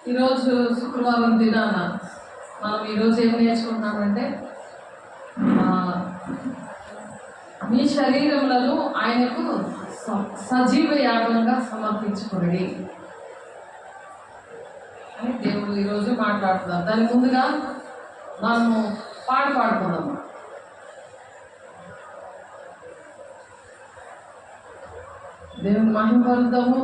ఈరోజు శుక్రవారం దినాన మనం ఈరోజు ఏం నేర్చుకుంటున్నామంటే మీ శరీరములను ఆయనకు సజీవ యాగంగా సమర్పించుకోండి అని దేవుడు ఈరోజు మాట్లాడుతున్నారు. దాని ముందుగా మనము పాడుకుందాము. దేవుని మహిమ పొందుతాము.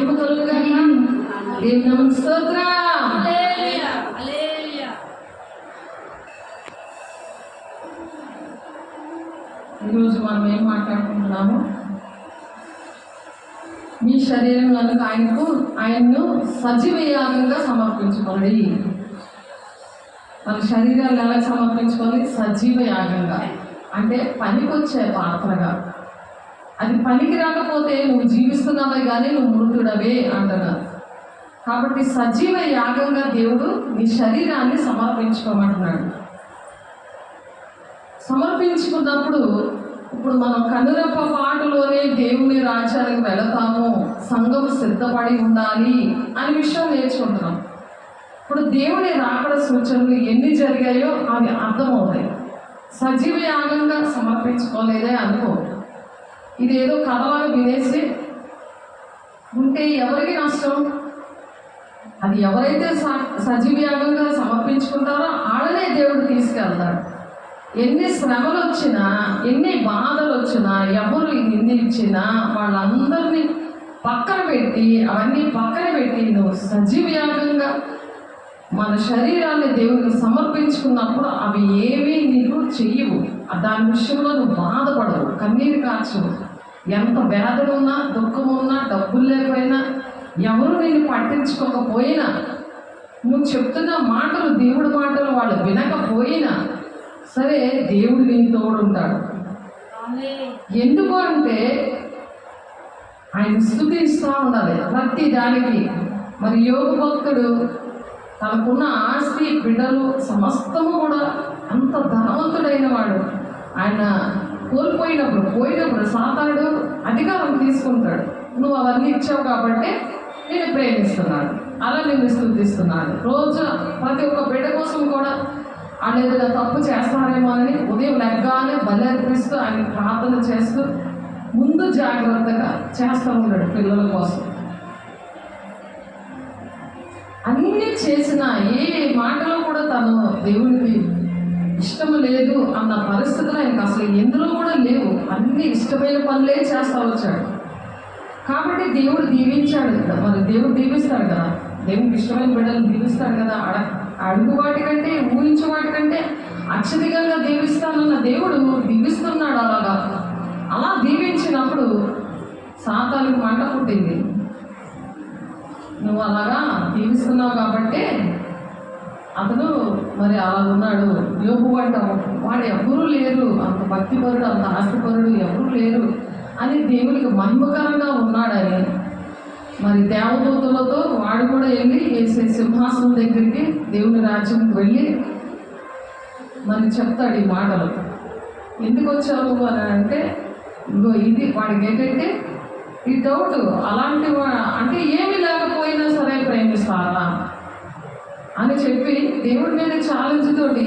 మహిమ కలుగుగాక. దేవుని స్తోత్రం. ఈరోజు మనం ఏం మాట్లాడుకుంటున్నాము? మీ శరీరం కనుక ఆయన్ను సజీవ యాగంగా సమర్పించుకోండి. మన శరీరాలు ఎలా సమర్పించుకోవాలి? సజీవ యాగంగా, అంటే పనికొచ్చే పాత్రగా. అది పనికి రాకపోతే నువ్వు జీవిస్తున్నావే కానీ నువ్వు మృతుడవే అంటున్నారు. కాబట్టి సజీవ యాగంగా దేవుడు నీ శరీరాన్ని సమర్పించుకోమంటున్నాడు. సమర్పించుకున్నప్పుడు ఇప్పుడు మనం కనురెప్ప పాటలోనే దేవుని రాజ్యానికి వెళతాము, సంఘం సిద్ధపడి ఉండాలి అనే విషయం నేర్చుకుంటున్నాం. ఇప్పుడు దేవుని రాకడ సూచనలు ఎన్ని జరిగాయో అవి అర్థమవుతాయి. సజీవ యాగంగా సమర్పించుకోలేదే అనుకో, ఇదేదో కథలాగా వినేసి ఉంటే ఎవరికి నష్టం? అది ఎవరైతే సజీవ యాగంగా సమర్పించుకుంటారో ఆడనే దేవుడు తీసుకెళ్తాడు. ఎన్ని శ్రమలు వచ్చినా, ఎన్ని బాధలు వచ్చినా, ఎవరు నిందించినా వాళ్ళందరినీ పక్కన పెట్టి, అవన్నీ పక్కన పెట్టి నువ్వు సజీవ యాగంగా మన శరీరాన్ని దేవునికి సమర్పించుకున్నప్పుడు అవి ఏమీ నీకు చెయ్యవు. దాని విషయంలో నువ్వు బాధపడవు, కన్నీరు కార్చవు. ఎంత వేదన ఉన్నా, దుఃఖం ఉన్నా, డబ్బులు లేకపోయినా, ఎవరు నిన్ను పట్టించుకోకపోయినా, నువ్వు చెప్తున్న మాటలు దేవుడి మాటలు వాళ్ళు వినకపోయినా సరే, దేవుడు నీకు తోడుంటాడు. ఎందుకు అంటే ఆయన స్తుతిస్తూ ఉండాలి ప్రతి దానికి. మరి యోగు భక్తుడు తనకున్న ఆస్తి, బిడ్డలు, సమస్తము కూడా అంత ధనవంతుడైన వాడు. ఆయన పోయినప్పుడు సాతానుడు అధికారం తీసుకుంటాడు. నువ్వు అవన్నీ ఇచ్చావు కాబట్టి నేను ప్రేమిస్తున్నాను, అలా నిన్ను స్తుతిస్తున్నాను. రోజు ప్రతి ఒక్క బిడ్డ కోసం కూడా ఆయన ఏదైనా తప్పు చేస్తారేమో అని ఉదయం లెగ్గానే బలి అర్పిస్తూ ఆయన ప్రార్థన చేస్తూ ముందు జాగ్రత్తగా చేస్తూ ఉన్నాడు పిల్లల కోసం. అన్నీ చేసిన ఏ మాటలో కూడా తను దేవుడికి ఇష్టం లేదు అన్న పరిస్థితులు ఆయనకు అసలు ఎందులో కూడా లేవు. అన్ని ఇష్టమైన పనులే చేస్తూ వచ్చాడు. కాబట్టి దేవుడు దీవించాడు కదా. మరి దేవుడు దీవిస్తాడు కదా, దేవుడికి ఇష్టమైన బిడ్డలు దీవిస్తాడు కదా. అడుగు వాటికంటే, ఊహించే వాటికంటే అత్యధికంగా దీవిస్తానన్న దేవుడు దీవిస్తున్నాడు. అలా దీవించినప్పుడు సాతానుకు మంట పుట్టింది. నువ్వు అలాగా దీవిస్తున్నావు కాబట్టి అతను మరి అలా ఉన్నాడు. యోబు వాడు ఎవరూ లేరు, అంత భక్తిపరుడు, అంత ఆస్తిపరుడు ఎవరూ లేరు అని దేవునికి మహిమకరంగా ఉన్నాడని మరి దేవదూతలతో వాడు కూడా వెళ్ళి వేసే సింహాసనం దగ్గరికి దేవుని రాజ్యానికి వెళ్ళి మరి చెప్తాడు ఈ మాటలు. ఎందుకు వచ్చావు అని అంటే, ఇంకో ఇది వాడికి ఏంటంటే ఈ డౌట్. అలాంటి అంటే ఏమి లేకపోయినా సరే ప్రేమిస్తారా అని చెప్పి దేవుడి మీద ఛాలెంజ్ తోటి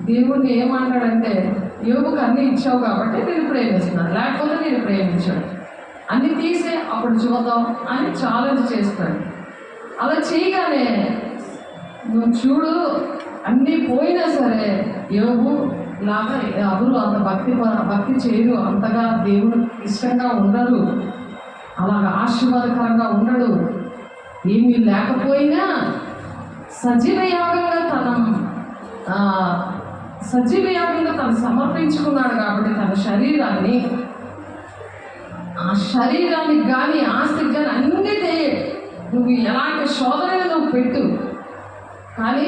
దేవుడిని ఏమంటాడంటే, యోగుకు అన్నీ ఇచ్చావు కాబట్టి నేను ప్రేమిస్తున్నాను, లేకపోతే నేను ప్రేమించాను, అన్ని తీసే అప్పుడు చూద్దాం అని ఛాలెంజ్ చేస్తాడు. అలా చేయగానే నువ్వు చూడు అన్నీ పోయినా సరే యోగు లాగా ఎవరు అంత భక్తి చేయరు, అంతగా దేవుడు ఇష్టంగా ఉండరు, అలాగా ఆశీర్వాదకరంగా ఉండడు. ఏమీ లేకపోయినా సజీవయాగంగా తను సమర్పించుకున్నాడు కాబట్టి తన శరీరాన్ని, ఆ శరీరానికి కానీ ఆస్తికి కానీ అన్నిటే నువ్వు ఎలాంటి శోధనలు నువ్వు పెట్టు, కానీ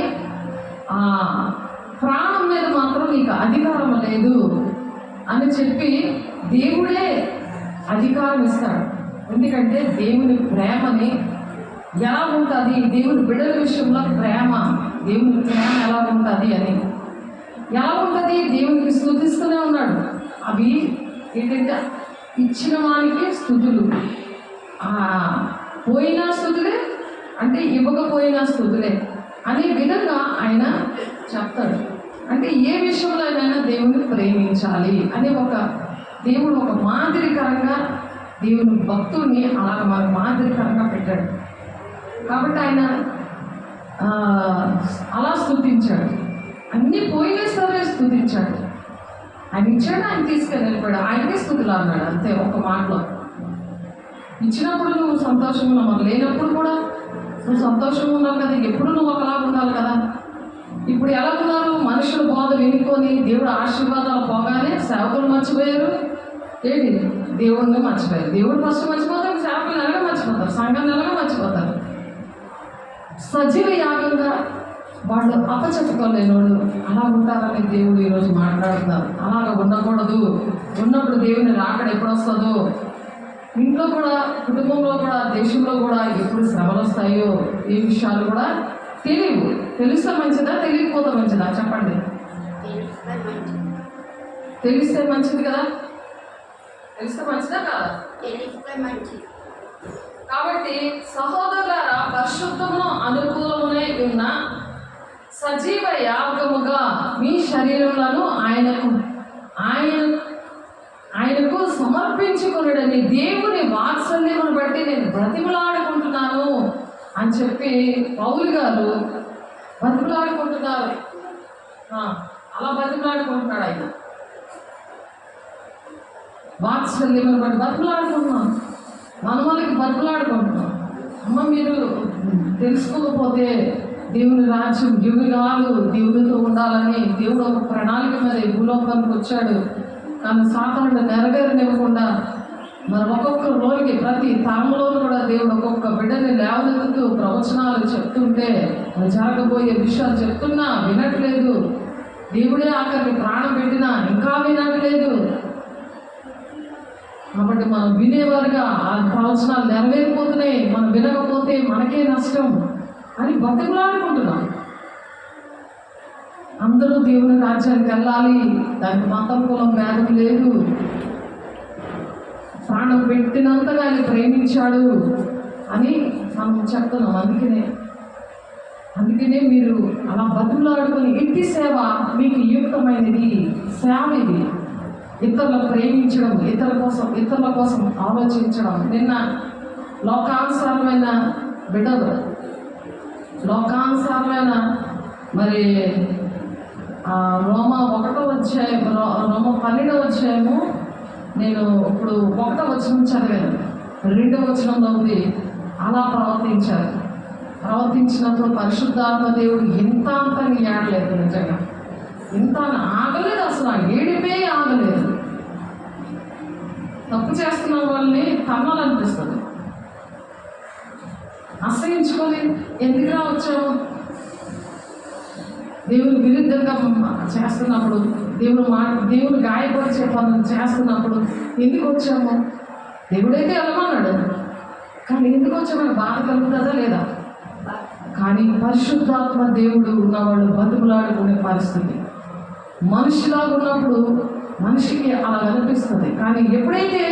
ఆ ప్రాణం మీద మాత్రం నీకు అధికారం లేదు అని చెప్పి దేవుడే అధికారం ఇస్తాడు. ఎందుకంటే దేవుని ప్రేమని ఎలా ఉంటుంది, దేవుని బిడ్డల విషయంలో దేవుని ప్రేమ ఎలా ఉంటుంది అని ఎలా ఉంటుంది, దేవునికి స్తుతిస్తూనే ఉన్నాడు. అవి ఏంటంటే ఇచ్చిన వానికి స్తుతులు, పోయినా స్తుతులే, అంటే ఇవ్వకపోయినా స్తుతులే అనే విధంగా ఆయన చెప్తాడు. అంటే ఏ విషయంలో అయినా దేవుని ప్రేమించాలి అనే దేవుడు ఒక మాదిరికరంగా దేవుని భక్తుడిని అలాగ మన మాదిరికరంగా పెట్టాడు. కాబట్టి ఆయన అలా స్తుతించాడు. అన్నీ పోయినా సరే స్తుతించాడు. ఆయన ఇచ్చాడు, ఆయన తీసుకెళ్ళి వెళ్ళిపోయాడు, ఆయనకే స్తుతులు అన్నాడు అంతే ఒక మాటలో. ఇచ్చినప్పుడు నువ్వు సంతోషంగా ఉన్నావు, మరి లేనప్పుడు కూడా నువ్వు సంతోషంగా ఉన్నావు కదా. ఎప్పుడు నువ్వు ఒకలాగా ఉండాలి కదా. ఇప్పుడు ఎలా ఉన్నారు? మనుషులు బోధ వినుకొని దేవుడు ఆశీర్వాదాలు పోగానే సేవకులు మర్చిపోయారు. ఏంటి? దేవుడిని మర్చిపోయారు. దేవుడు ఫస్ట్ మర్చిపోతారు, సేవకులు ఎలాగ మర్చిపోతారు, సంఘాన్ని ఎలాగ మర్చిపోతారు. సజీవ యాగంగా వాళ్ళు అప్పచెప్పుకోలేని వాళ్ళు అలా ఉంటారని దేవుడు ఈరోజు మాట్లాడుతున్నారు. అలాగ ఉండకూడదు. ఉన్నప్పుడు దేవుని రాకడ ఎప్పుడు వస్తుందో, ఇంట్లో కూడా, కుటుంబంలో కూడా, దేశంలో కూడా ఎప్పుడు శ్రమలు వస్తాయో ఈ విషయాలు కూడా తెలియవు. తెలిస్తే మంచిదా, తెలియకపోతే మంచిదా? చెప్పండి. తెలిస్తే మంచిది కదా. తెలిస్తే మంచిదా కాదా? కాబట్టి సహోదరులారా, పరిశుద్ధమును అనుకూలమునై ఉన్న సజీవ యాగముగా మీ శరీరములను ఆయనకు సమర్పించుకున్నాడని దేవుని వాత్సల్యమును బట్టి నేను బ్రతిమలాడుకుంటున్నాను అని చెప్పి పౌలు గారు బ్రతిమలాడుకుంటున్నారు. అలా బ్రతిమలాడుకుంటున్నాడు ఆయన. వాత్సల్యమును బట్టి బ్రతిమలాడుకుంటున్నాం. మనకి బ్రతిమలాడుకుంటున్నాం. అమ్మ, మీరు తెలుసుకోకపోతే దేవుని రాజ్యం యుగాలు దేవునితో ఉండాలని దేవుడు ఒక ప్రణాళిక మీద ఈ భూలోకానికి వచ్చాడు. కానీ సాతానుడు నెరవేరనివ్వకుండా మరి ఒక్కొక్క రోజుకి ప్రతి తరంలోనూ కూడా దేవుడు ఒక్కొక్క బిడ్డని లేవనెత్తుతూ ప్రవచనాలు చెప్తుంటే మరి జరగబోయే విషయాలు చెప్తున్నా వినట్లేదు. దేవుడే ఆఖరికి ప్రాణం పెట్టినా ఇంకా వినట్లేదు. కాబట్టి మనం వినేవారుగా ఆ ప్రవచనాలు నెరవేరిపోతున్నాయి, మనం వినకపోతే మనకే నష్టం అని బతిమలాడుకుంటున్నాం. అందరూ దేవుని రాజ్యానికి వెళ్ళాలి, దానికి మతం కులం భేదం లేదు. ప్రాణం పెట్టినంతగా ఆయన ప్రేమించాడు అని మనం చెప్తున్నాం. అందుకనే మీరు అలా బతులాడుకొని ఇంటి సేవ మీకు యుక్తమైనది. సేవ ఇది. ఇతరులను ప్రేమించడం, ఇతరుల కోసం ఆలోచించడం. నిన్న లోకానుసారమైన బిడ్డలు, లోకానుసారమైన మరి రోమా 1వ అధ్యాయం, రోమా 12వ అధ్యాయము నేను ఇప్పుడు 1వ వచనం చదివాను. 2వ వచనంలో ఉంది, అలా ప్రవర్తించినప్పుడు పరిశుద్ధాత్మ దేవుడు ఇంత అంతని ఏడలేదు. నిజంగా ఇంత ఆగలేదు, అసలు ఆ ఏడిపే ఆగలేదు. తప్పు చేస్తున్న వాళ్ళని తన్నాలనిపిస్తుంది. అసహించుకొని ఎందుకులా వచ్చాము? దేవుని విరుద్ధంగా చేస్తున్నప్పుడు, దేవుని గాయపరిచే పనులు చేస్తున్నప్పుడు ఎందుకు వచ్చాము? దేవుడైతే వెళ్ళమన్నాడు, కానీ ఎందుకు వచ్చామని బాధ కలుగుతుందా లేదా? కానీ పరిశుద్ధాత్మ దేవుడు ఉన్నవాళ్ళు బతుకులాడుకునే పరిస్థితి. మనిషిలాగా ఉన్నప్పుడు మనిషికి అలా అనిపిస్తుంది. కానీ ఎప్పుడైతే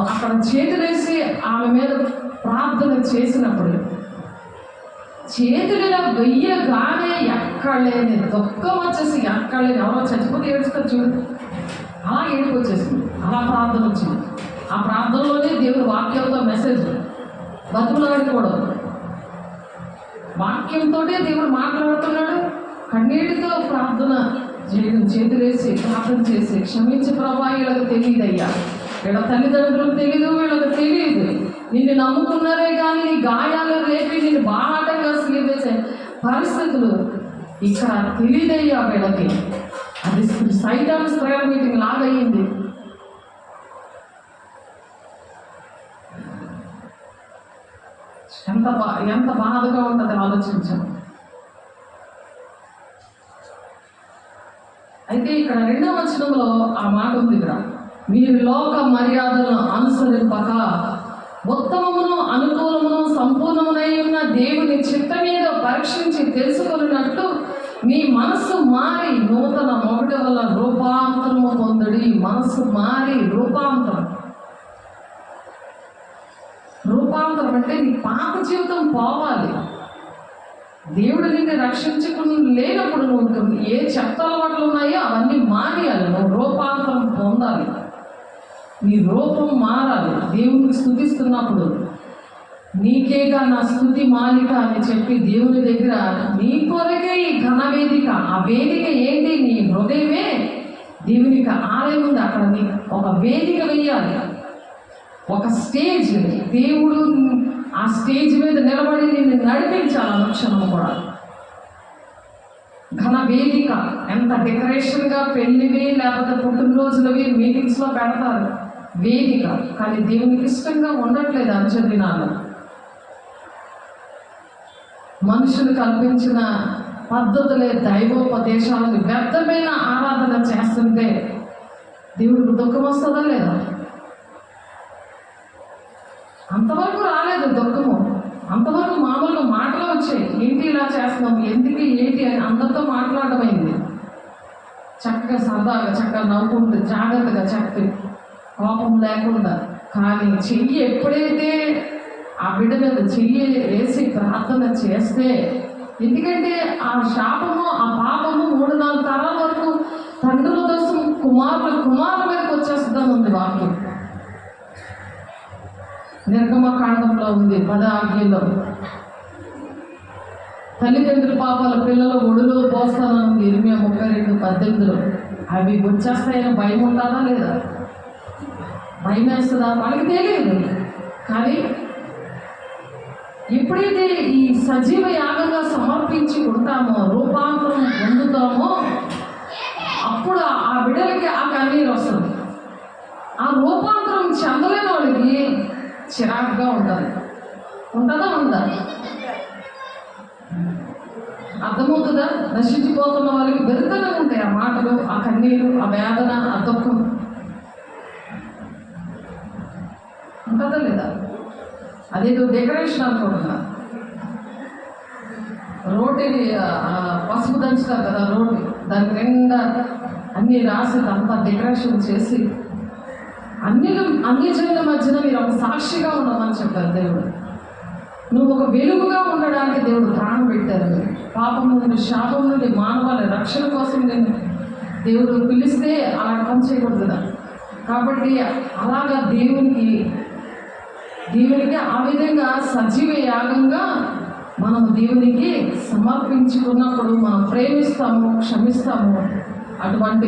అక్కడ చేతులేసి ఆమె మీద ప్రార్థన చేసినప్పుడు, చేతులలో వెయ్యగానే ఎక్కడలేని దుఃఖం వచ్చేసి, ఎక్కడలేని ఎవరో చచ్చిపోతే ఏడుస్తారు చూడు, అలా ఏడుపు వచ్చేసింది. అలా ప్రార్థన వచ్చింది. ఆ ప్రార్థనలోనే దేవుడు వాక్యంతో మెసేజ్ బతుకులాడుకోవడం. వాక్యంతో దేవుడు మాట్లాడుతున్నాడు. కన్నీటితో ప్రార్థన చేయడం, చేతులేసి ప్రార్థన చేసి, క్షమించి ప్రభా, వీళ్ళకి తెలియదయ్యా, వీళ్ళ తల్లిదండ్రులకు తెలియదు, వీళ్ళకి తెలియదు, నిన్ను నమ్ముకున్నారే కానీ నీ గాయాలు రేపి నిన్ను బాహాటంగా స్వీకరించే పరిస్థితులు ఇక్కడ తెలియదయ్యా వీళ్ళకి. అది సైతాన్ స్ట్రైల్ మీటింగ్ లాగయ్యింది. ఎంత బాధగా ఉంటుంది ఆలోచించాం. అయితే ఇక్కడ 2వ వచనంలో ఆ మాట ఉంది. ఇక్కడ మీరు లోక మర్యాదలను అనుసరింపక ఉత్తమమును అనుకూలమును సంపూర్ణమునై ఉన్న దేవుని చిత్తం మీద పరీక్షించి తెలుసుకున్నట్లు మీ మనస్సు మారి నూతన మొదటి వల్ల రూపాంతరము పొందుడి. మనస్సు మారి రూపాంతరం అంటే నీ పాప జీవితం పోవాలి. దేవుడు నిన్ను రక్షించుకుని లేనప్పుడు నువ్వు ఏ చెత్త అలవాట్లు ఉన్నాయో అవన్నీ మానేయాలి. నువ్వు రూపాంతరం పొందాలి, నీ రూపం మారాలి. దేవుడిని స్తుతిస్తున్నప్పుడు నీకేగా నా స్తుతి మాలిక అని చెప్పి దేవుని దగ్గర నీ కొరకే ఈ ఘన వేదిక. ఆ వేదిక ఏంటి? నీ హృదయమే. దేవునికి ఆలయం ఉంది, అక్కడ ఒక వేదిక వేయాలి, ఒక స్టేజ్. దేవుడు ఆ స్టేజ్ మీద నిలబడి నిన్ను నడిపించాలి. అనుక్షణం కూడా ఘన వేదిక, ఎంత డెకరేషన్గా పెళ్ళివి లేకపోతే పుట్టినరోజులవి మీటింగ్స్లో పెడతారు వేదిక, కానీ దేవునికి ఇష్టంగా ఉండట్లేదు. అంచెదినాలు మనుషులు కల్పించిన పద్ధతులే, దైవోపదేశాలకు వ్యర్థమైన ఆరాధన చేస్తుంటే దేవుడికి దుఃఖం వస్తుందా లేదా? అంతవరకు రాలేదు దుఃఖము, అంతవరకు మామూలుగా మాటలు వచ్చాయి. ఏంటి ఇలా చేస్తున్నాం, ఎందుకు ఏంటి అని అందరితో మాట్లాడమైంది. చక్కగా సరదాగా చక్కగా నవ్వుకుంటూ జాగ్రత్తగా చక్కగా కోపం లేకుండా. కానీ చెయ్యి ఎప్పుడైతే ఆ బిడ్డ మీద చెయ్యి వేసి ప్రార్థన చేస్తే, ఎందుకంటే ఆ శాపము ఆ పాపము 3-4 తరాల వరకు తండ్రుల దోషం కుమారుల మీదకి వచ్చేస్తుందని ఉంది వాక్యం. నిర్గమకాండంలో ఉంది 10 ఆజ్ఞల్లో. తల్లిదండ్రుల పాపాల పిల్లల ఒడిలో పోస్తానని ఉంది ఇర్మియా 32:18. అవి వచ్చేస్తాయని భయం ఉంటుందా లేదా? భయం వేస్తుందా? వాళ్ళకి తెలియదు. కానీ ఎప్పుడైతే ఈ సజీవ యాగంగా సమర్పించి ఉంటామో, రూపాంతరం పొందుతామో, అప్పుడు ఆ బిడ్డలకి ఆ కన్నీరు వస్తుంది. ఆ రూపాంతరం చెందలేని వాళ్ళకి చిరాకుగా ఉంటుంది. ఉంటుందా? ఉందా? అర్థమవుతుందా? నశించిపోతున్న వాళ్ళకి వెరుతనే ఉంటాయి ఆ మాటలు, ఆ కన్నీరు, ఆ వేదన, ఆ దుఃఖం. ఉంటుందా లేదా? అదేదో డెకరేషన్ అనుకుంటున్నా. రోటీని పసుపు దంచుతారు కదా, రోటీ దాని నిండా అన్నీ రాసి అంతా డెకరేషన్ చేసి అన్ని జనుల మధ్యన మీరు ఒక సాక్షిగా ఉండమని చెప్పారు దేవుడు. నువ్వు ఒక వెలుగుగా ఉండడానికి దేవుడు ప్రాణం పెట్టారు. పాపం నుండి, శాపం నుండి మానవాళి రక్షణ కోసం నేను దేవుడు పిలిస్తే అలా పని చేయకూడదు కదా. కాబట్టి అలాగా దేవునికి ఆ విధంగా సజీవ యాగంగా మనము దేవునికి సమర్పించుకున్నప్పుడు మనం ప్రేమిస్తాము, క్షమిస్తాము. అటువంటి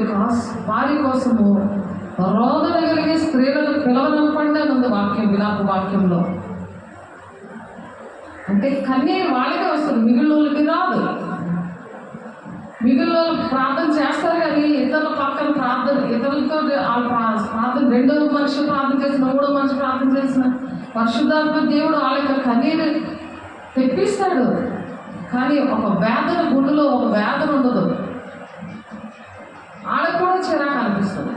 వారి కోసము రోదన కలిగే స్త్రీలను పిలవనప్పండి అని ఉంది వాక్యం, విలాప వాక్యంలో. అంటే కన్నీరు వాళ్ళకే వస్తుంది, మిగిలినోళ్ళకి రాదు. మిగిలిన ప్రార్థన చేస్తారు కానీ ఇతరుల పక్కన ఇతరులతో ప్రార్థన, 2వ మనిషి ప్రార్థన చేసిన, 3వ మనిషి ప్రార్థన చేసిన పరిశుద్ధాత్మ దేవుడు వాళ్ళ యొక్క కన్నీరు తెప్పిస్తాడు. కానీ ఒక వేదన, గుండెలో ఒక వేదన ఉండదు. వాళ్ళకు కూడా చిరాకు అనిపిస్తుంది.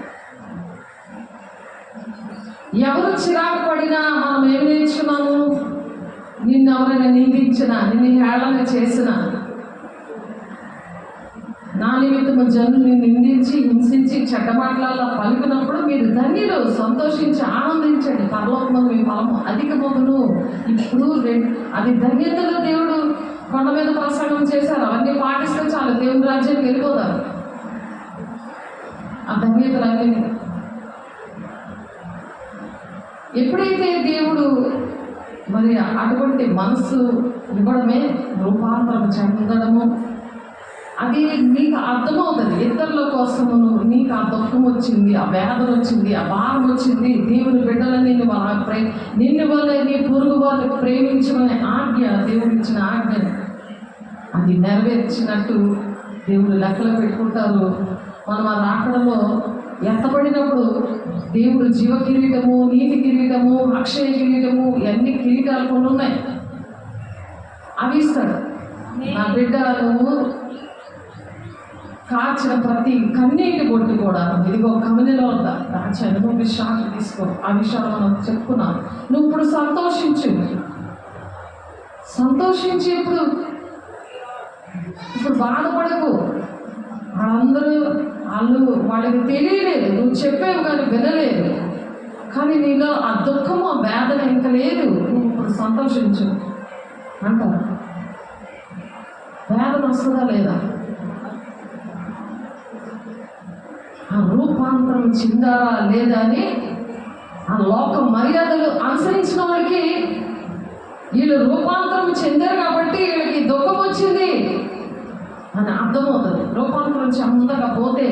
ఎవరు చిరాకు పడినా మనం ఏం నేర్చుకున్నాము? నిన్ను ఎవరైనా నిందించినా, నిన్ను హేళన చేసినా, నా నిమిత్తము జనుల్ని నిందించి హింసించి చెడ్డ మాటలలో పలికినప్పుడు మీరు ధన్యులు, సంతోషించి ఆనందించండి, పరలోకమందు మీ ఫలము అధికమగును. ఇప్పుడు అది ధన్యతలో దేవుడు కొండ మీద ప్రసంగం చేశారు. అవన్నీ పాటిస్తే చాలు, దేవుని రాజ్యానికి వెళ్ళిపోతారు. ఆ ధన్యతలన్నీ ఎప్పుడైతే దేవుడు మరి అటువంటి మనసు ఇవ్వడమే, రూపాంతరం చెందడము, అది నీకు అర్థమవుతుంది. ఇతరుల కోసము నీకు ఆ దుఃఖం వచ్చింది, ఆ వేదన వచ్చింది, ఆ భారం వచ్చింది. దేవుని బిడ్డలని నిన్ను వల్ల నీ పొరుగు వాళ్ళని ప్రేమించమనే ఆజ్ఞ, దేవుడు ఇచ్చిన ఆజ్ఞ, అది నెరవేర్చినట్టు దేవుడు లెక్కలో పెట్టుకుంటారు. మనం ఆ రాకడలో ఎత్తబడినప్పుడు దేవుడు జీవ కిరీటము, నీతి కిరీటము, అక్షయ కిరీటము, ఇవన్నీ కిరీటాలు కొన్ని ఉన్నాయి. అవి ఇస్తాడు. నా బిడ్డ, నువ్వు కాచిన ప్రతి కన్నీటి బొట్టు కూడా ఇదిగో కమినలో ఉందా రాచాను, నువ్వు విషయాలు తీసుకో. ఆ విషయాలు మనం చెప్పుకున్నాం. నువ్వు ఇప్పుడు సంతోషించి ఇప్పుడు బాధపడకు. వాళ్ళకి తెలియలేదు, నువ్వు చెప్పేవి కానీ వినలేదు. కానీ నీలో ఆ దుఃఖము, ఆ వేదన ఇంకా లేదు. నువ్వు ఇప్పుడు సంతోషించు అంటారు. వేదన వస్తుందా లేదా? ఆ రూపాంతరం చెందారా లేదా అని ఆ లోక మర్యాదలు అనుసరించిన వాళ్ళకి వీళ్ళు రూపాంతరం చెందారు కాబట్టి వీళ్ళకి దుఃఖం వచ్చింది అని అర్థమవుతుంది. రూపాంతరం చెందకపోతే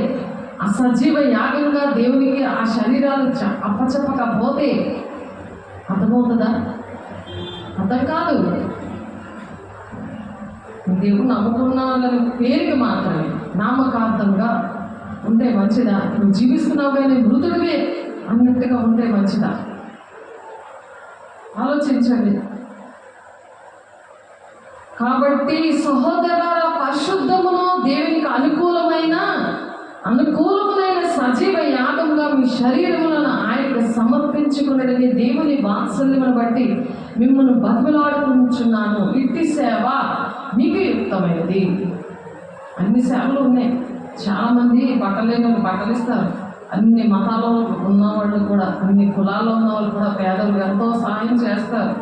ఆ సజీవ యాగంగా దేవునికి ఆ శరీరాలు అప్పచెప్పకపోతే అర్థమవుతుందా? అర్థం కాదు. దేవుడు నమ్ముకున్న వాళ్ళని పేరుకి మాత్రమే నామకార్థంగా ఉంటే మంచిదా? నువ్వు జీవిస్తున్నావు కానీ మృతుడివే అన్నట్టుగా ఉంటే మంచిదా? ఆలోచించండి. కాబట్టి సహోదరులారా, పరిశుద్ధమును దేవునికి అనుకూలమైన సజీవ యాగంగా మీ శరీరములను ఆయనకు సమర్పించుకున్నదని దేవుని వాత్సల్యమును బట్టి మిమ్మల్ని బతిమలాడుకుంటున్నాను. ఇట్టి సేవ మీకు యుక్తమైనది. అన్ని సేవలు ఉన్నాయి. చాలామంది బట్టలేని బట్టలు ఇస్తారు. అన్ని మతాల్లో ఉన్నవాళ్ళు కూడా, అన్ని కులాల్లో ఉన్న వాళ్ళు కూడా పేదలు ఎంతో సాయం చేస్తారు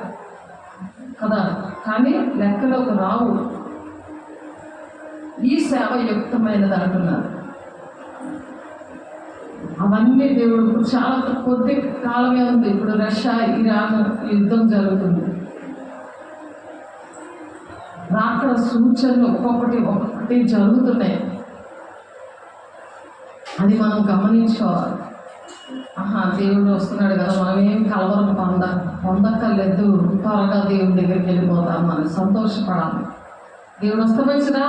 కదా, కానీ లెక్కలోకి రావు. ఈ సేవ యుక్తమైనది అంటున్నారు. అవన్నీ దేవుడు చాలా కొద్ది కాలమే ఉంది. ఇప్పుడు రష్యా ఇరాన్ యుద్ధం జరుగుతుంది. రాకడ సూచనలు ఒక్కొక్కటి జరుగుతున్నాయి. అది మనం గమనించుకోవాలి. దేవుడు వస్తున్నాడు కదా, మనం ఏం కలవరం పొందక్కర్లేదు, త్వరగా దేవుడి దగ్గరికి వెళ్ళిపోతాం, మనం సంతోషపడాలి. దేవుడు వస్తే మంచిదా,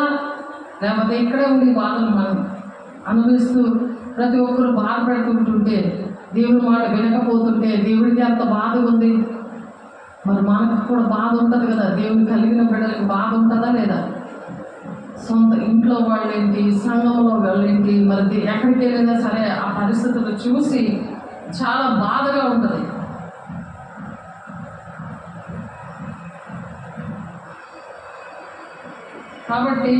లేకపోతే ఇక్కడే ఉండి బాధలు మనం అనుభవిస్తూ ప్రతి ఒక్కరు బాధపెడుతుంటుంటే, దేవుడి మాట వినకపోతుంటే దేవుడికి అంత బాధ ఉంది. మరి మనకు కూడా బాధ ఉంటుంది కదా. దేవుడు కలిగిన బిడ్డలకు బాధ ఉంటుందా లేదా? సొంత ఇంట్లో వాళ్ళేంటి, సంఘంలో వాళ్ళేంటి, మరి ఎక్కడికి వెళ్ళినా సరే ఆ పరిస్థితులు చూసి చాలా బాధగా ఉంటుంది. కాబట్టి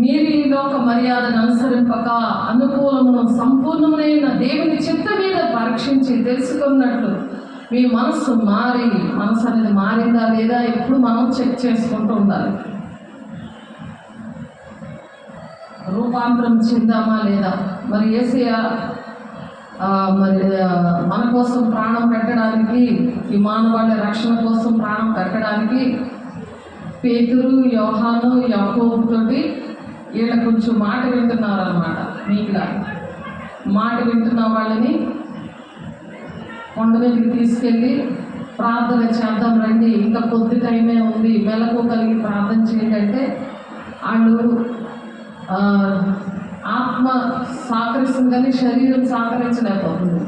మీరు ఈ లోక మర్యాదను అనుసరింపక అనుకూలమును సంపూర్ణమైన దేవుని చిత్త మీద పరీక్షించి తెలుసుకున్నట్లు మీ మనసు అనేది మారిందా లేదా ఎప్పుడు మనం చెక్ చేసుకుంటూ ఉండాలి. రూపాంతరం చెందామా లేదా? మరి యేసయ్య మన కోసం ప్రాణం పెట్టడానికి, ఈ మానవాళి రక్షణ కోసం ప్రాణం పెట్టడానికి పేతురు, యోహాను, యాకోబుతోటి వీళ్ళ కొంచెం మాట వింటున్నారన్నమాట. మీకులా మాట వింటున్న వాళ్ళని కొండ మీదకి తీసుకెళ్ళి ప్రార్థన చేద్దాం రండి, ఇంకా కొద్ది టైమే ఉంది, మెలకు కలిగి ప్రార్థన చేయండి అంటే వాళ్ళు ఆత్మ సహకరిస్తుంది కానీ శరీరం సహకరించలేకపోతుంది.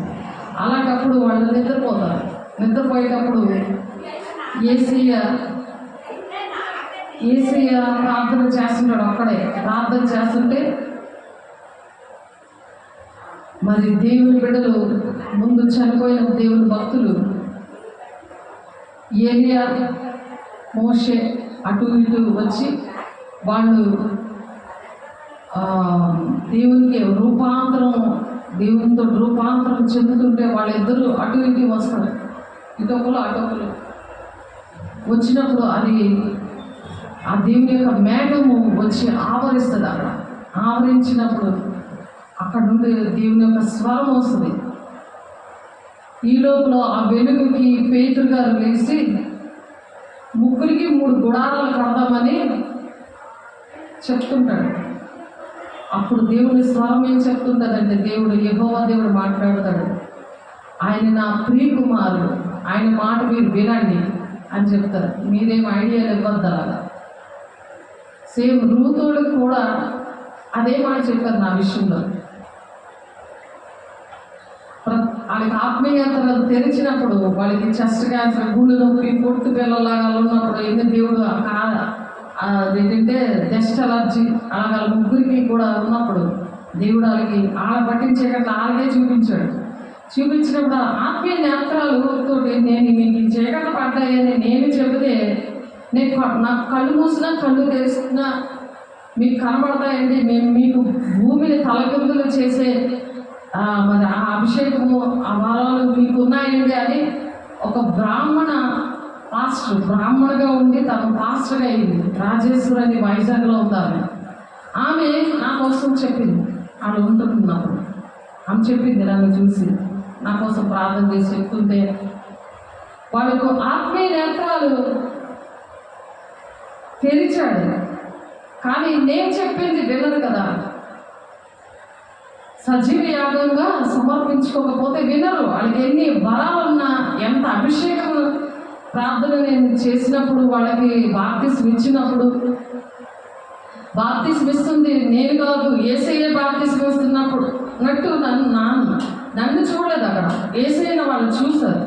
అలాంటప్పుడు వాళ్ళు నిద్రపోతారు. నిద్రపోయేటప్పుడు యేసయ్య ప్రార్థన చేస్తుంటాడు. ఒక్కడే ప్రార్థన చేస్తుంటే మరి దేవుని బిడ్డలు, ముందు చనిపోయిన దేవుని భక్తులు ఏలియా, మోషే అటు ఇటు వచ్చి వాళ్ళు దేవునితో రూపాంతరం చెందుతుంటే వాళ్ళిద్దరూ అటు ఇటు వస్తారు. ఇటొకరు అటొకరు వచ్చినప్పుడు అది ఆ దేవుని యొక్క మేఘము వచ్చి ఆవరిస్తుంది. అక్కడ ఆవరించినప్పుడు అక్కడ నుండి దేవుని యొక్క స్వరం వస్తుంది. ఈ లోపల ఆ వెలుగుకి పేతురు గారు లేచి ముగ్గురికి 3 గుడారాలు కడదామని చెప్తుంటాడు. అప్పుడు దేవుని స్వరం ఏం చెప్తుంటుందంటే, యెహోవా దేవుడు మాట్లాడతాడు, ఆయన నా ప్రియ కుమారుడు, ఆయన మాట మీరు వినండి అని చెప్తారు. మీరేం ఐడియాలు ఇవ్వద్దు. అలాగా సేమ్ రూతోడు కూడా అదే మాట చెప్పారు నా విషయంలో. వాళ్ళకి ఆత్మీయతలు తెరిచినప్పుడు, వాళ్ళకి చెస్ట్ క్యాన్సర్, గుండె నొప్పి, పొట్టు పిల్లలాగా ఉన్నప్పుడు ఏంటి దేవుడు ఏంటంటే డస్ట్ అలర్జీ అలాగ ముగ్గురికి కూడా ఉన్నప్పుడు దేవుడు వాళ్ళకి పట్టించేటట్లు అలాగే చూపించినప్పుడు ఆత్మీయ నేత్రాలతో నేను మీకు చీకట్లు పడ్డాయని నేను చెబితే, నాకు కళ్ళు మూసినా కళ్ళు తెరిస్తున్నా మీకు కనబడతాయండి, మేము మీకు భూమిని తలకిందులు చేసే మరి ఆ అభిషేకము ఆ వరాలు మీకు ఉన్నాయండి అని ఒక బ్రాహ్మణగా ఉండి తను పాస్టర్గా అయింది. రాజేశ్వరి అని వైజాగ్లో ఉందామె. ఆమె నా కోసం చెప్పింది. ఆమె ఉంటున్నప్పుడు ఆమె చెప్పింది, నన్ను చూసి నా కోసం ప్రార్థన చేసి చెప్తుంటే వాళ్ళకు ఆత్మీయ నేత్రాలు తెరిచాడు. కానీ నేను చెప్పింది వినరు కదా. సజీవ యాగంగా సమర్పించుకోకపోతే వినరు. వాళ్ళకి ఎన్ని వరాలున్నా, ఎంత అభిషేకం ప్రార్థన నేను చేసినప్పుడు, వాళ్ళకి బాప్తిస్మం ఇచ్చినప్పుడు, బాప్తిస్మం ఇస్తుంది నేను కాదు యేసయ్య బాప్తిస్మం ఇస్తున్నప్పుడు అన్నట్టు నన్ను చూడలేదు అక్కడ. యేసయ్యను వాళ్ళు చూశారు.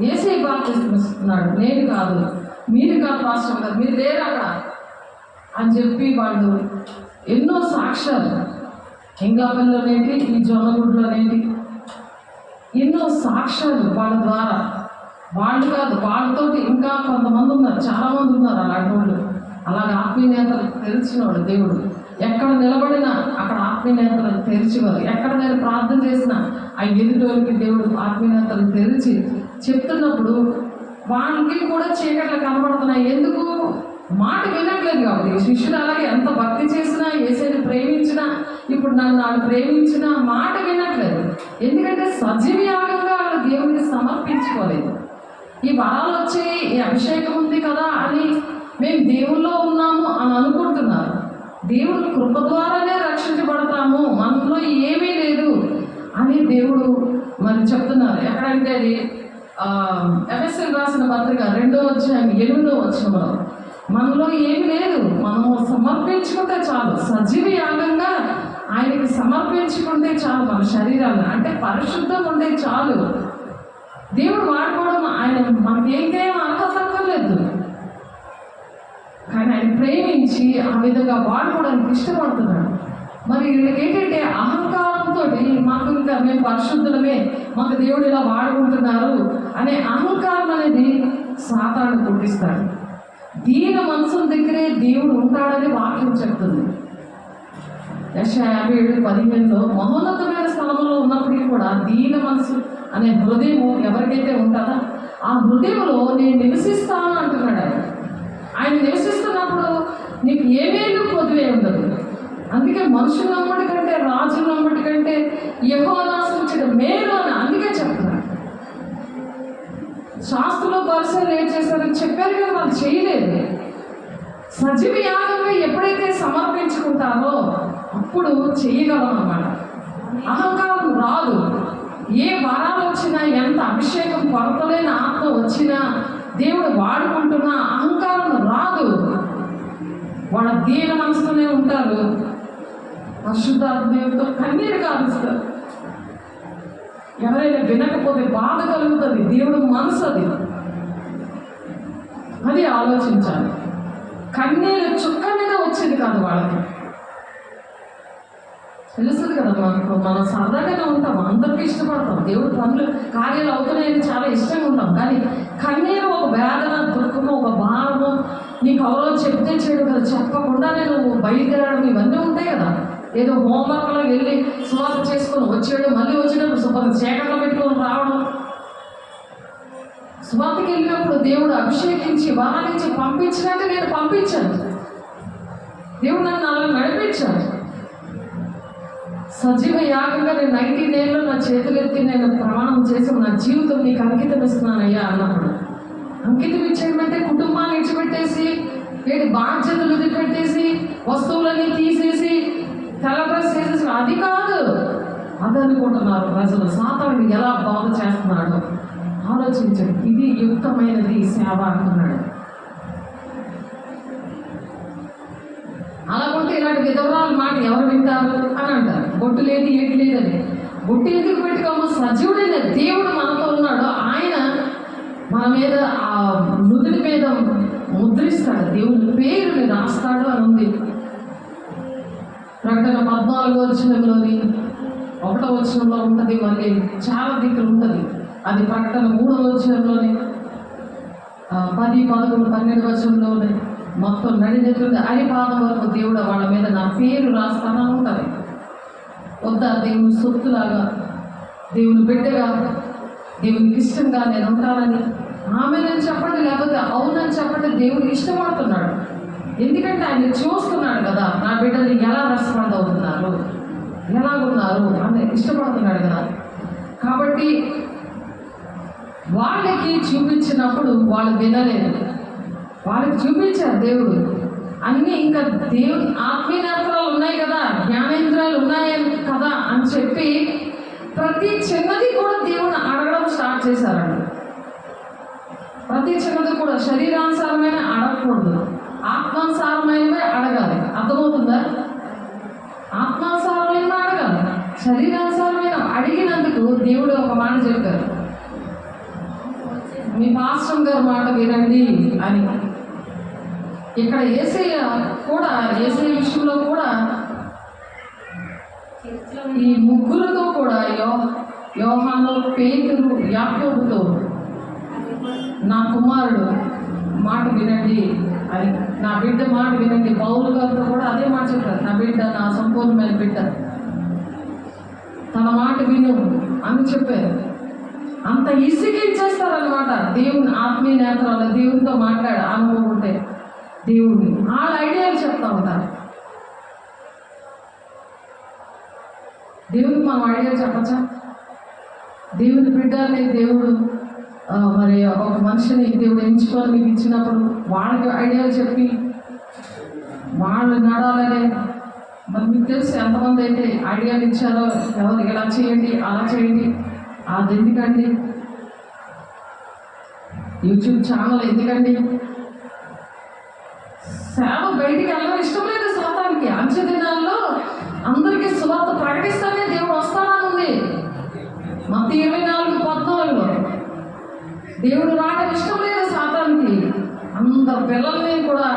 యేసయ్య బాప్తిస్మం ఇస్తున్నాడు, నేను కాదు, మీరు కాదు పాస్టర్ గారు, మీరు లేరు అక్కడ అని చెప్పి వాళ్ళు ఎన్నో సాక్ష్యాలు, ఇంగాపల్లిలోనేంటి, ఈ జొన్నగుడ్లోనేంటి, ఎన్నో సాక్ష్యాలు వాళ్ళ ద్వారా. వాళ్ళు కాదు, వాళ్ళతోటి ఇంకా కొంతమంది ఉన్నారు, చాలామంది ఉన్నారు అలాంటి వాళ్ళు. అలాగే ఆత్మీయతలు తెరిచినవాడు దేవుడు. ఎక్కడ నిలబడినా అక్కడ ఆత్మీయతలు తెరిచేవారు. ఎక్కడ నేను ప్రార్థన చేసినా ఆ ఎదుటోళ్ళకి దేవుడు ఆత్మీయతలు తెరిచి చెప్తున్నప్పుడు వాళ్ళకి కూడా చీకట్లు కనబడుతున్నాయి. ఎందుకు? మాట వినట్లేదు కాబట్టి. శిష్యులు అలాగే ఎంత భక్తి చేసినా, యేసయ్యని ప్రేమించినా, ఇప్పుడు నన్ను వాళ్ళు ప్రేమించినా మాట వినట్లేదు. ఎందుకంటే సజీవ యాగంగా వాళ్ళు దేవుడిని సమర్పించుకోలేదు. ఈ వరాలు వచ్చాయి, ఈ అభిషేకం ఉంది కదా అని మేము దేవుల్లో ఉన్నాము అని అనుకుంటున్నారు. దేవుడు కృప ద్వారానే రక్షించబడతాము, మనలో ఏమీ లేదు అని దేవుడు మరి చెప్తున్నారు. ఎక్కడంటే అది ఎఫెసీయులకు రాసిన పత్రిక 2వ అధ్యాయం 8వ వచనంలో, మనలో ఏమి లేదు, మనము సమర్పించుకుంటే చాలు, సజీవ యాగంగా ఆయనకి సమర్పించుకుంటే చాలు, మన శరీరాన్ని అంటే పరిశుద్ధం ఉంటే చాలు. దేవుడు వాడుకోవడం ఆయన మనకి ఏం అర్హతక్కర్లేదు, కానీ ఆయన ప్రేమించి ఆ విధంగా వాడుకోవడానికి ఇష్టపడుతున్నాడు. మరి వీళ్ళకి ఏంటంటే అహంకారంతో మాకు ఇంకా మేము పరిశుద్ధులమే, మాకు దేవుడు ఇలా వాడుకుంటున్నారు అనే అహంకారం అనేది సాతాను పుట్టిస్తాడు. దీన మనసుల దగ్గరే దేవుడు ఉంటాడని వాక్యం చెప్తుంది. యెషయా 57:15 మహోన్నతమైన స్థలంలో ఉన్నప్పటికీ కూడా దీన మనసు అనే హృదయం ఎవరికైతే ఉంటుందో ఆ హృదయంలో నేను నివసిస్తాను అంటున్నాడు. ఆయన నివసిస్తున్నప్పుడు నీకు ఏమేమి పొదువే ఉండదు. అందుకే మనుషుల నమ్మటి కంటే, రాజుల నమ్మటి కంటే యెహోవా ఆశ్రయించడం మేలు అని అందుకే చెప్తున్నాడు. శాస్త్రంలో పరిశీలన ఏం చేశారని చెప్పారు కానీ వాళ్ళు చేయలేదు. సజీవ యాగంగా ఎప్పుడైతే సమర్పించుకుంటారో అప్పుడు చేయగలం అన్నమాట. అహంకారం రాదు. ఏ వరాలు వచ్చినా, ఎంత అభిషేకం కొరతలేని ఆత్మ వచ్చినా, దేవుడు వాడుకుంటున్నా అహంకారం రాదు. వాళ్ళ దీన మనసులోనే ఉంటారు. పరిశుద్ధాత్మ దేవుడితో కన్నీరు కారుస్తారు. ఎవరైనా వినకపోతే బాధ కలుగుతుంది. దేవుడు మనసు అది ఆలోచించాలి. కన్నీరు చుక్క మీద వచ్చేది కాదు వాళ్ళకి. తెలుస్తుంది కదా మనకు, మనం సరదాగానే ఉంటాం, అందరికీ ఇష్టపడతాం, దేవుడు పనులు కార్యాలు అవుతున్నాయని చాలా ఇష్టంగా ఉంటాం. కానీ కన్నీరు ఒక వేదన, దుఃఖము, ఒక భారము నీకు ఎవరో చెప్తే చేయడం కదా, చెప్పకుండానే నువ్వు బయలుదేరడం, ఇవన్నీ ఉంటాయి కదా. ఏదో హోంవర్క్లో వెళ్ళి సువార్త చేసుకొని వచ్చేయడం, మళ్ళీ వచ్చేటప్పుడు శుభ్రంగా చీకట్లో పెట్టుకొని రావడం. సువార్తకి వెళ్ళినప్పుడు దేవుడు అభిషేకించి వరాలించి పంపించినట్టు నేను పంపించాను. దేవుడు నన్ను అలా నడిపించాను. సజీవ యాగంగా నేను 19 ఏళ్ళు నా చేతులెత్తి నేను ప్రమాణం చేసి నా జీవితం నీకు అంకితం ఇస్తున్నానయ్యా అన్నప్పుడు, అంకితం ఇచ్చేయమంటే కుటుంబాన్ని ఇచ్చిపెట్టేసి, బాధ్యతలు వదిలిపెట్టేసి, వస్తువులన్నీ తీసేసి, తెల్లబ్రష్ చేసేసి అది కాదు. అదనుకుంటున్నారు ప్రజలు. సాతానుడు ఎలా బాధ చేస్తున్నాడు ఆలోచించండి. ఇది యుక్తమైనది సేవ అంటున్నాడు. అలాగంటే ఇలాంటి విధవరాల మాట ఎవరు వింటారు అని అంటారు. బొట్టు లేదు, ఏటి లేదని. బొట్టు ఎందుకు పెట్టుకోమో? సజీవుడైన దేవుడు మనతో ఉన్నాడు. ఆయన మన మీద ఆ నుదుటి మీద ముద్రిస్తాడు, దేవుని పేరుని రాస్తాడు అని ఉంది. ప్రకటన 14వ వచనంలోని 1వ వచనంలో ఉంటుంది, మళ్ళీ చాలా దిక్కులు ఉంటుంది. అది ప్రకటన 3వ వచనంలోని 10, 11, 12 వచనంలోనే మొత్తం నడినెత్తుంది అరిపాదం వరకు దేవుడు వాళ్ళ మీద నా పేరు రాస్తానే ఉంటుంది. వద్దా దేవుని సొత్తులాగా, దేవుని బిడ్డగా, దేవునికి ఇష్టంగా నేను ఉంటానని ఆమెనని చెప్పండి, లేకపోతే అవునని చెప్పండి. దేవుడు ఇష్టపడుతున్నాడు. ఎందుకంటే ఆయన చూస్తున్నాడు కదా, నా బిడ్డలు ఎలా రెస్పాండ్ అవుతున్నారు, ఎలాగున్నారు అని ఇష్టపడుతున్నాడు కదా. కాబట్టి వాళ్ళకి చూపించినప్పుడు వాళ్ళు వినలేదు. వాళ్ళకి చూపించారు దేవుడు. అన్నీ ఇంకా దేవుని ఆత్మీయ నేత్రాలు ఉన్నాయి కదా, జ్ఞానేంద్రాలు ఉన్నాయి కదా అని చెప్పి ప్రతి చిన్నది కూడా దేవుని అడగడం స్టార్ట్ చేశారండి. ప్రతి చిన్నది కూడా శరీరానుసారమైన అడగకూడదు, ఆత్మానుసారమైనవే అడగాలి. అర్థమవుతుందా? ఆత్మానుసారమైన అడగాలి, శరీరానుసారమైన అడిగినందుకు దేవుడు ఒక మాట చెప్పారు, మీ పాస్టర్ గారి మాట వినండి అని. ఇక్కడ యేసయ్య కూడా, యేసయ్య విషయంలో కూడా ఈ ముగ్గురుతో కూడా యోహాను, పేతురు, యాకోబుతో నా కుమారుడు మాట వినండి అని, నా బిడ్డ మాట వినండి. పౌలు గారితో కూడా అదే మాట చెప్పారు, నా బిడ్డ, నా సంపూర్ణమైన బిడ్డ, తన మాట విను అని చెప్పారు. అంత ఈజీగా ఇచ్చేస్తారనమాట దేవుని ఆత్మీయ నేత్రాలు. దేవునితో మాట్లాడే అనుభవం ఉంటే దేవుడిని వాళ్ళ ఐడియాలు చెప్తా ఉంటారు. దేవుడికి మనం ఐడియాలు చెప్పచ్చా? దేవుని బిడ్డని దేవుడు మరి ఒక మనిషిని దేవుడు ఎంచుకొని మీకు ఇచ్చినప్పుడు వాళ్ళకి ఐడియాలు చెప్పి వాళ్ళు నడాలనే, మరి మీకు తెలుసు ఎంతమంది అయితే ఐడియాలు ఇచ్చారో, ఎవరు ఇలా చేయండి అలా చేయండి. అది ఎందుకండి? యూట్యూబ్ ఛానల్ ఎందుకండి? సేవ బయటికి వెళ్ళడం ఇష్టం లేదు సాతానికి. అంచె దినాల్లో అందరికీ సువార్త ప్రకటిస్తానే దేవుడు వస్తానని ఉంది. మత్తయి 24:14 దేవుడు రావడం ఇష్టం లేదు సాతానికి. అందరు పిల్లల్ని కూడా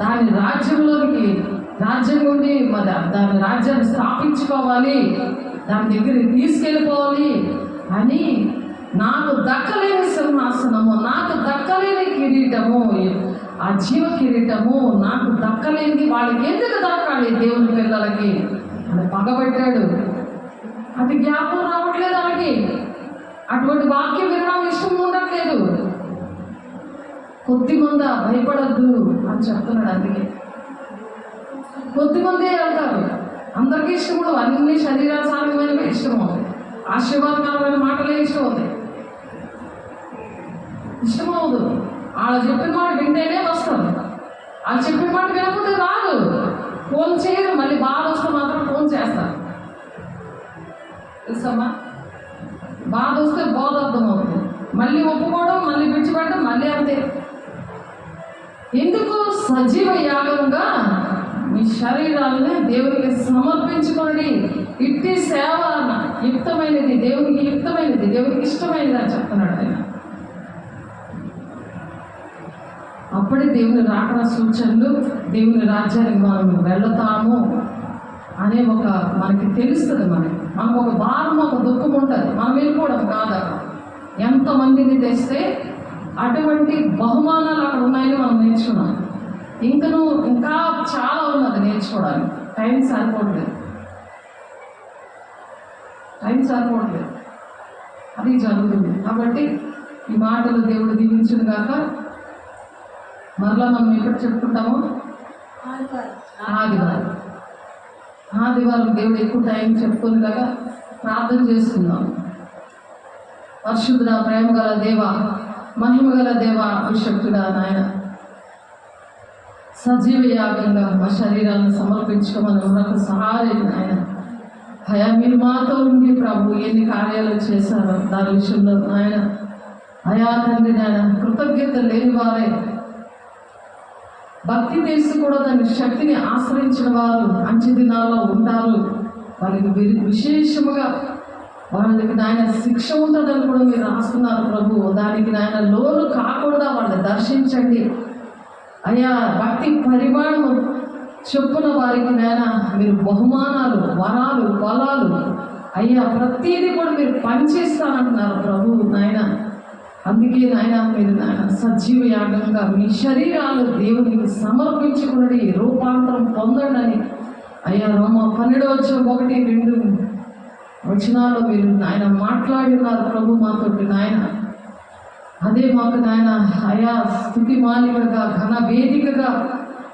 దాని రాజ్యంలోనికి, రాజ్యం నుండి మరి దాని రాజ్యాన్ని స్థాపించుకోవాలి, దాని దగ్గరికి తీసుకెళ్ళిపోవాలి అని, నాకు దక్కలేని సింహాసనము, నాకు దక్కలేని కిరీటము, ఆ జీవ కిరీటము నాకు దక్కలేనిది వాళ్ళకి ఎందుకు దక్కాలి దేవుని పిల్లలకి అని పగబెట్టాడు. అది జ్ఞాపకం రావట్లేదు వాళ్ళకి, అటువంటి వాక్యం వినడం ఇష్టం ఉండట్లేదు. కొద్దిమంది భయపడద్దు అని చెప్తున్నాడు. అందుకే కొద్దిమందే వెళ్తారు, అందరికీ ఇష్టం ఉండవు. అన్ని శరీరానుసారమైనవి ఇష్టం అవుతాయి, ఆశీర్వాదకరమైన మాటలే ఇష్టం అవుతాయి. ఇష్టమవుదు. వాళ్ళు చెప్పిన మాట వింటేనే వస్తారు, వాళ్ళు చెప్పిన మాట వినకపోతే రాదు. ఫోన్ చేయరు, మళ్ళీ బాధ వస్తే మాత్రం ఫోన్ చేస్తారు. తెలుసమ్మా, బాధ వస్తే బోధ అర్థమవుతుంది, మళ్ళీ ఒప్పుకోవడం, మళ్ళీ విడిచిపెట్టడం, మళ్ళీ అంతే. ఎందుకు? సజీవ యాగంగా మీ శరీరాలని దేవునికి సమర్పించుకోండి. ఇట్టి సేవ యుక్తమైనది, దేవునికి యుక్తమైనది, దేవునికి ఇష్టమైనది అని చెప్తున్నాడు ఆయన. అప్పుడే దేవుని రాకడ సూచనలు, దేవుని రాజ్యానికి మనం వెళతాము అనే ఒక మనకి తెలుస్తుంది. మనకు ఒక భారం, ఒక దుఃఖం ఉంటుంది. మనం వెళ్ళిపోవడం కాదు. ఎంతమందిని తెస్తే అటువంటి బహుమానాలు అక్కడ ఉన్నాయని మనం నేర్చుకున్నాం. ఇంకా చాలా ఉన్నది నేర్చుకోవడానికి. టైం సరిపోవట్లేదు. అది జరుగుతుంది. కాబట్టి ఈ మాటలు దేవుడు దీవించును గాక. మరలా మనం ఎప్పుడు చెప్పుకుంటాము? ఆదివారం దేవుడు ఎక్కువ టైం చెప్పుకొని కదా ప్రార్థన చేసుకుందాం. పరిశుద్ధుడా, ప్రేమ గల దేవ, మహిమ గల దేవ, అభిషక్తుడా, నాయన సజీవ యాగంగా మా శరీరాలను సమర్పించుకోమని మనకు సహాయం ఆయన. అయా మీరు మాతో ఉండి ప్రభు ఎన్ని కార్యాలు చేశారో దాని విషయంలో ఆయన, అయా తండ్రి నాయన, కృతజ్ఞత లేని వారే, భక్తి తెలిసి కూడా దాని శక్తిని ఆశ్రయించిన వారు అంచె దినాల్లో ఉంటారు. వారికి విశేషముగా వాళ్ళకి నాయన శిక్ష ఉంటుందని కూడా మీరు రాస్తున్నారు ప్రభు. దానికి నాయన లోను కాకుండా వాళ్ళని దర్శించండి అయ్యా. భక్తి పరిమాణము చొప్పున వారికి నాయన మీరు బహుమానాలు, వరాలు, పొలాలు అయ్యా ప్రతీది కూడా మీరు పనిచేస్తానంటున్నారు ప్రభు నాయన. అందుకే నాయన మీరు నాయన సజీవ యాగంగా మీ శరీరాలు దేవునికి సమర్పించుకుని రూపాంతరం పొందండి అయ్యా. రోమా 12:1-2 వచనాల్లో మీరు నాయన మాట్లాడి ఉన్నారు ప్రభు మాతోటి నాయన. అదే మాకు నాయన అయా స్తుతి మాలికగా, ఘన వేదికగా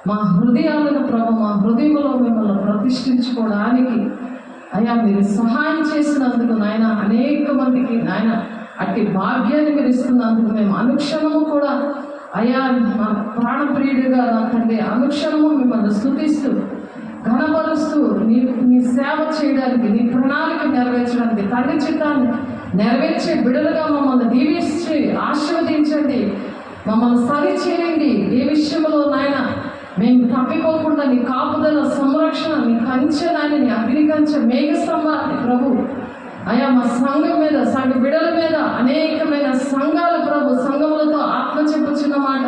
మా హృదయాలను ప్రభు, మా హృదయంలో మిమ్మల్ని ప్రతిష్ఠించుకోవడానికి అయ్యా మీరు సహాయం చేసినందుకు నాయన, అనేక మందికి నాయన అట్టి భాగ్యాన్ని మీరు ఇస్తున్నందుకు మేము అనుక్షణము కూడా అయ్యా మా ప్రాణప్రియుడిగా నా తండ్రి అనుక్షణము మిమ్మల్ని స్తుతిస్తూ ఘనపరుస్తూ నీ సేవ చేయడానికి, నీ ప్రణాళిక నెరవేర్చడానికి, తండ్రి చిత్తాన్ని నెరవేర్చే బిడ్డలుగా మమ్మల్ని దీవించి ఆశీర్వదించండి, మమ్మల్ని సరిచేయండి. ఏ విషయంలో నాయన మేము తప్పిపోకుండా నీ కాపుదల, సంరక్షణ, నీ కంచె నాయన, నీ అగ్ని కంచె, మేఘ స్తంభాన్ని ప్రభు అయ్యా మా సంఘం మీద, సంఘ బిడల మీద అనేకమైన సంఘాలు ప్రభు సంఘములతో ఆత్మ చెప్పుచున్న మాట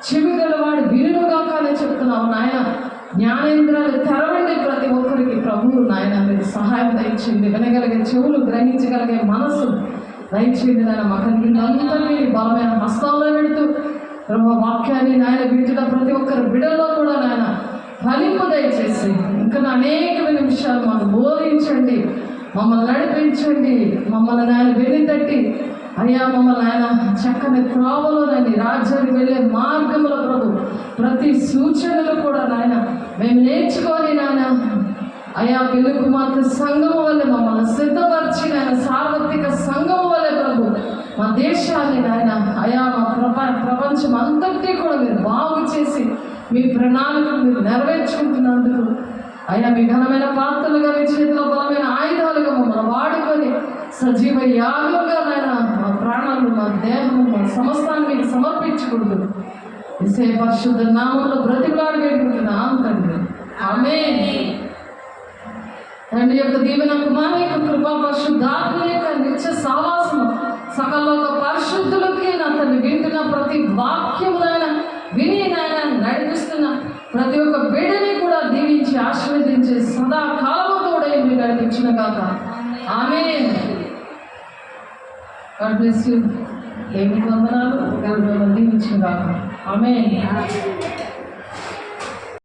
చెవిగలవాడు వినుగాక అని చెప్తున్నావు నాయన. జ్ఞానేంద్రాలు తెరవండి ప్రతి ఒక్కరికి ప్రభువు నాయన, మీరు సహాయం దయచేయండి. వినగలిగే చెవులు, గ్రహించగలిగే మనసు దయచేయండి నాయన. మా కలిగినంతని బలమైన హస్తాల్లో పెడుతూ ప్రభు వాక్యాన్ని నాయన వింటున్న ప్రతి ఒక్కరి బిడల్లో కూడా నాయన ఫలింపు దయచేసి ఇంకా అనేకమైన విషయాలు మాకు బోధించండి, మమ్మల్ని నడిపించండి, మమ్మల్ని నాయన వెన్ను తట్టి అయ్యా మమ్మల్ని ఆయన చక్కని త్రోవలోనండి రాజ్యానికి వెళ్ళే మార్గంలో ప్రభు ప్రతి సూచనలు కూడా నాయన మేము నేర్చుకొని నాయన అయ్యా పెళ్లి కుమార్తె సంఘము వల్లే మమ్మల్ని సిద్ధపరిచి నాయన సార్వత్రిక సంఘము వల్లే ప్రభు మా దేశాన్ని నాయన అయ్యా మా ప్రపంచం అంతటి కూడా మీరు బాగు చేసి మీ ప్రణాళికలు మీరు నెరవేర్చుకుంటున్నందుకు అయ్యా మీ ఘనమైన పాత్రలుగా, మీ చేతిలో బలమైన ఆయుధాలుగా మమ్మల్ని వాడుకొని సజీవ యాగంగా నాయన మా ప్రాణాలు, మా దేహము, మా సమస్తాన్ని మీకు సమర్పించకూడదు. ఇసే పరిశుద్ధ నామంలో బ్రతిమలాడి పెట్టుకుంటున్నాం తండ్రి, ఆమేన్. తండ్రి యొక్క దీవెన, కుమారుని యొక్క కృపా, పరిశుద్ధాత్మ యొక్క నిత్య సహవాసము సకల పరిశుద్ధులకి నా తండ్రి వింటున్న ప్రతి వాక్యమునైనా విని నాయన నడిపిస్తున్న ప్రతి ఒక్క బిడ్డని కూడా దీవించి ఆశీర్వదించి సదాకాలము కూడా మీరు నడిపించిన కాక ఆమేన్. God bless you. దేవుని వందనాలు. దేవుని దీవించిన కాక ఆమేన్.